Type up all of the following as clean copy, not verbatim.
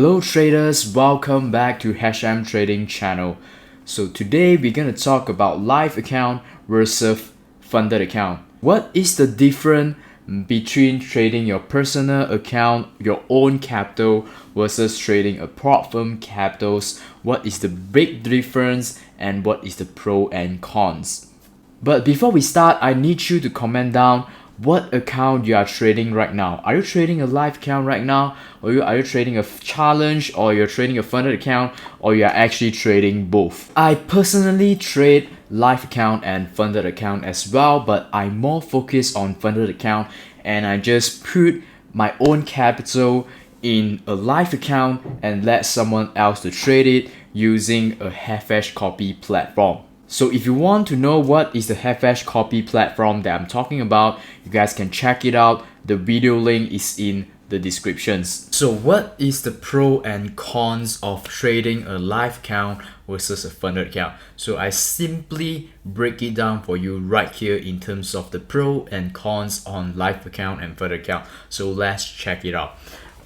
Hello traders, welcome back to hm trading channel. So today we're going to talk about live account versus funded account. What is the difference between trading your personal account, your own capital versus trading a prop firm capitals? What is the big difference and what is the pro and cons? But before we start, I need you to comment down what account you are trading right now. Are you trading a live account right now? Or are you trading a challenge? Or you're trading a funded account? Or you are actually trading both? I personally trade live account and funded account as well, but I'm more focused on funded account, and I just put my own capital in a live account and let someone else to trade it using a Havash copy platform. So if you want to know what is the Havash copy platform that I'm talking about, you guys can check it out. The video link is in the descriptions. So what is the pro and cons of trading a live account versus a funded account? So I simply break it down for you right here in terms of the pro and cons on live account and funded account. So let's check it out.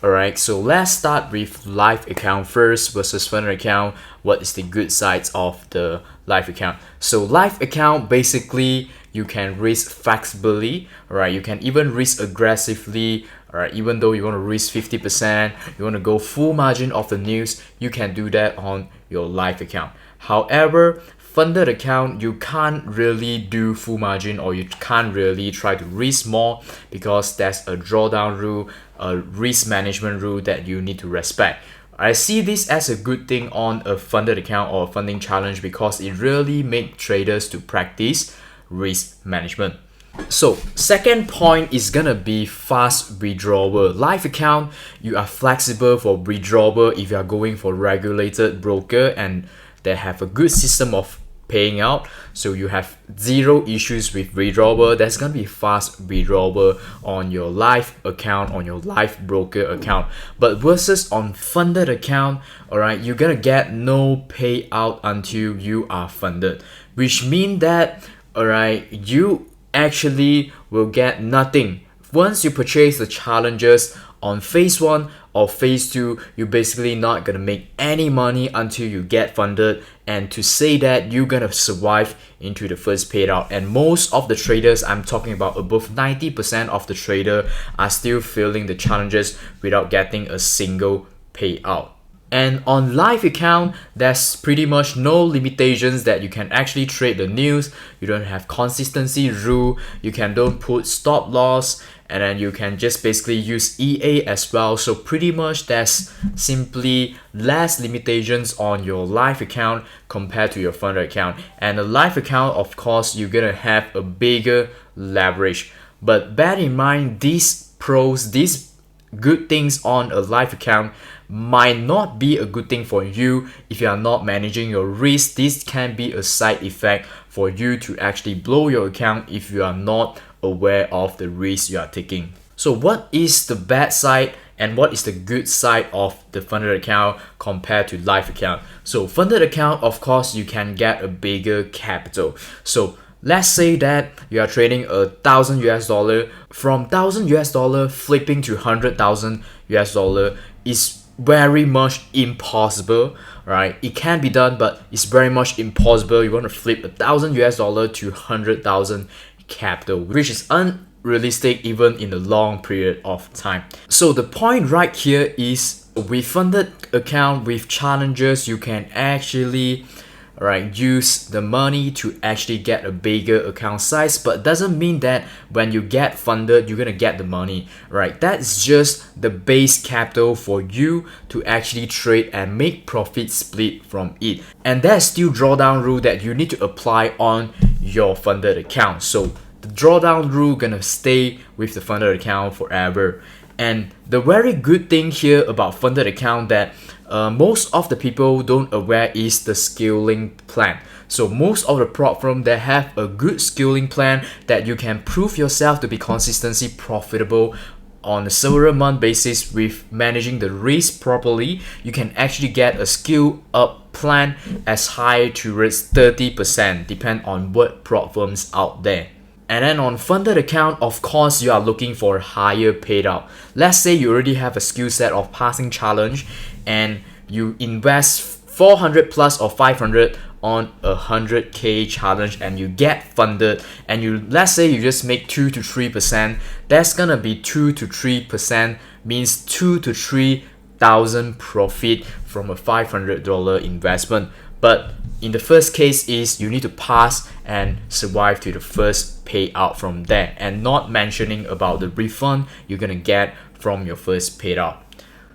Alright, so let's start with live account first versus funded account. What is the good sides of the live account? So live account, basically you can risk flexibly, alright, you can even risk aggressively, alright, even though you want to risk 50%, you want to go full margin of the news, you can do that on your live account. However, funded account, you can't really do full margin, or you can't really try to risk more because there's a drawdown rule, a risk management rule that you need to respect. I see this as a good thing on a funded account or a funding challenge because it really makes traders to practice risk management. So second point is gonna be fast withdrawal. Live account, you are flexible for withdrawal if you are going for regulated broker and they have a good system of paying out, so you have zero issues with withdrawal. There's gonna be fast withdrawal on your live account, on your live broker account. But versus on funded account, alright, you're gonna get no payout until you are funded, which means that alright, you actually will get nothing once you purchase the challenges on phase 1 or phase 2. You're basically not gonna make any money until you get funded, and to say that you're gonna survive into the first payout. And most of the traders, I'm talking about above 90% of the trader, are still failing the challenges without getting a single payout. And on live account, there's pretty much no limitations that you can actually trade the news. You don't have consistency rule, you don't put stop loss, and then you can just basically use EA as well. So pretty much there's simply less limitations on your live account compared to your funded account. And a live account, of course, you're gonna have a bigger leverage. But bear in mind, these pros, these good things on a live account might not be a good thing for you if you are not managing your risk. This can be a side effect for you to actually blow your account if you are not aware of the risk you are taking. So what is the bad side and what is the good side of the funded account compared to live account? So funded account, of course, you can get a bigger capital. So let's say that you are trading $1,000. From $1,000 flipping to $100,000 is very much impossible, right? It can be done, but it's very much impossible. You want to flip $1,000 to 100,000 capital, which is unrealistic even in the long period of time. So the point right here is, with funded account, with challenges, you can actually use the money to actually get a bigger account size, but doesn't mean that when you get funded you're gonna get the money, right? That's just the base capital for you to actually trade and make profit split from it, and there's still drawdown rule that you need to apply on your funded account. So the drawdown rule gonna stay with the funded account forever. And the very good thing here about funded account that most of the people don't aware is the scaling plan. So most of the prop firm, they have a good scaling plan that you can prove yourself to be consistently profitable on a several month basis. With managing the risk properly, you can actually get a scale up plan as high to reach 30%, depend on what prop firms out there. And then on funded account, of course, you are looking for a higher payout. Let's say you already have a skill set of passing challenge and you invest 400 plus or 500 on a 100k challenge and you get funded, and let's say you just make 2 to 3%, that's gonna be 2 to 3% means 2 to 3,000 profit from a $500 investment. But in the first case is you need to pass and survive to the first payout from there, and not mentioning about the refund you're gonna get from your first payout.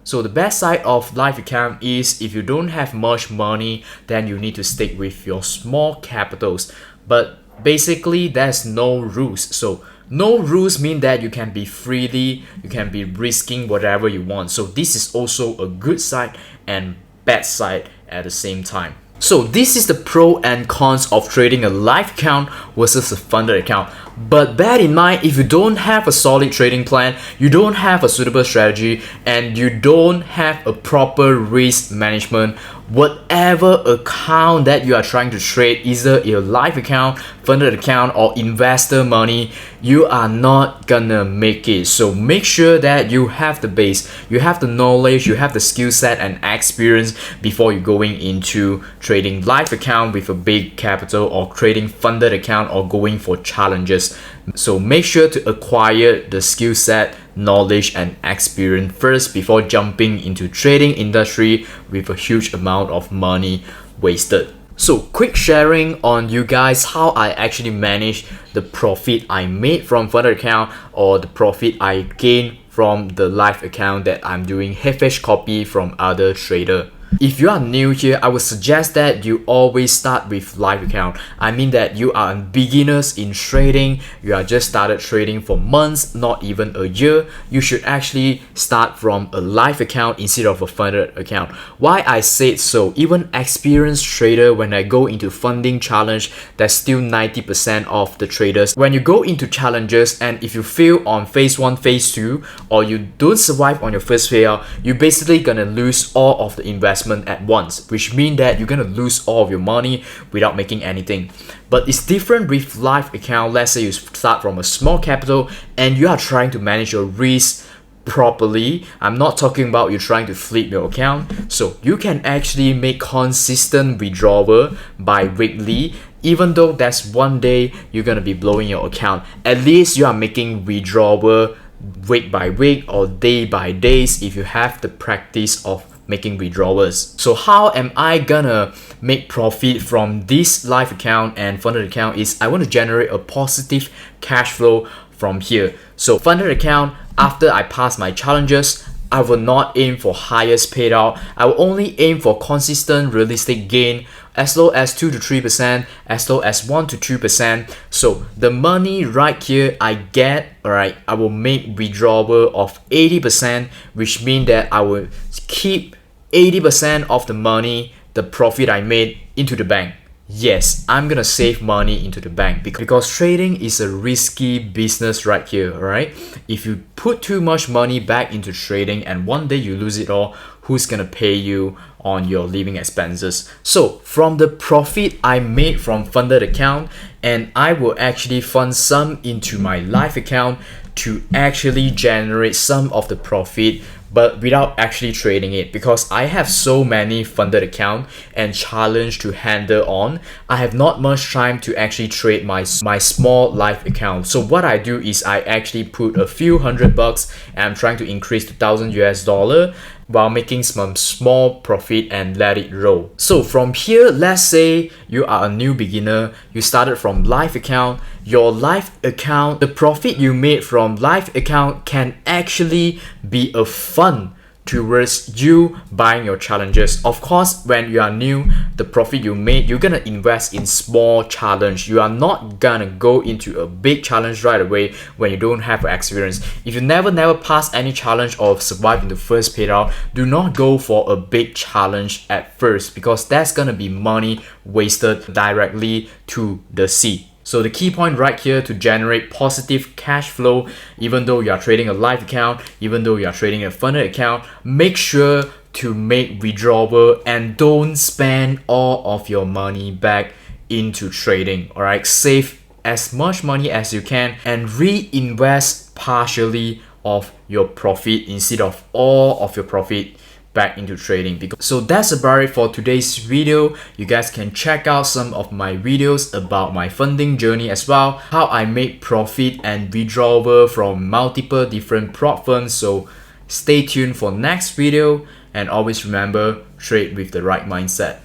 So the best side of live account is if you don't have much money, then you need to stick with your small capitals. But basically there's no rules. So no rules mean that you can be risking whatever you want. So this is also a good side and bad side at the same time. So this is the pro and cons of trading a live account versus a funded account. But bear in mind, if you don't have a solid trading plan, you don't have a suitable strategy, and you don't have a proper risk management, whatever account that you are trying to trade, either a live account, funded account, or investor money, you are not gonna make it. So make sure that you have the base, you have the knowledge, you have the skill set and experience before you going into trading live account with a big capital, or trading funded account, or going for challenges. So make sure to acquire the skill set, knowledge and experience first before jumping into trading industry with a huge amount of money wasted. So quick sharing on you guys how I actually manage the profit I made from funded account, or the profit I gained from the live account that I'm doing hedge copy from other trader. If you are new here, I would suggest that you always start with live account. I mean that you are beginners in trading, you are just started trading for months, not even a year. You should actually start from a live account instead of a funded account. Why I said so, even experienced trader, when I go into funding challenge, that's still 90% of the traders. When you go into challenges and if you fail on phase 1, phase 2, or you don't survive on your first payout, you're basically gonna lose all of the investment at once, which means that you're gonna lose all of your money without making anything. But it's different with live account. Let's say you start from a small capital and you are trying to manage your risk properly. I'm not talking about you trying to flip your account. So you can actually make consistent withdrawal bi-weekly. Even though that's one day you're gonna be blowing your account, at least you are making withdrawal week by week or day by days if you have the practice of making withdrawals. So how am I gonna make profit from this live account and funded account is I want to generate a positive cash flow from here. So funded account, after I pass my challenges, I will not aim for highest payout. I will only aim for consistent realistic gain as low as 2 to 3%, as low as 1 to 2%. So the money right here I get, alright, I will make withdrawal of 80%, which means that I will keep 80% of the money, the profit I made, into the bank. Yes, I'm gonna save money into the bank because trading is a risky business right here, alright? If you put too much money back into trading and one day you lose it all, who's gonna pay you on your living expenses? So from the profit I made from funded account, and I will actually fund some into my live account to actually generate some of the profit, but without actually trading it, because I have so many funded account and challenge to handle on. I have not much time to actually trade my small live account. So what I do is I actually put a few $100 and I'm trying to increase to $1,000 while making some small profit and let it roll. So from here, let's say you are a new beginner, you started from live account. Your live account, the profit you made from live account can actually be a fund towards you buying your challenges. Of course, when you are new, the profit you made, you're gonna invest in small challenge. You are not gonna go into a big challenge right away when you don't have experience. If you never pass any challenge or survive in the first payout, do not go for a big challenge at first, because that's gonna be money wasted directly to the sea. So the key point right here to generate positive cash flow, even though you are trading a live account, even though you are trading a funded account, make sure to make withdrawal and don't spend all of your money back into trading. All right, save as much money as you can and reinvest partially of your profit instead of all of your profit back into trading. So that's about it for today's video. You guys can check out some of my videos about my funding journey as well, how I made profit and withdrawal from multiple different prop firms. So stay tuned for next video, and always remember, trade with the right mindset.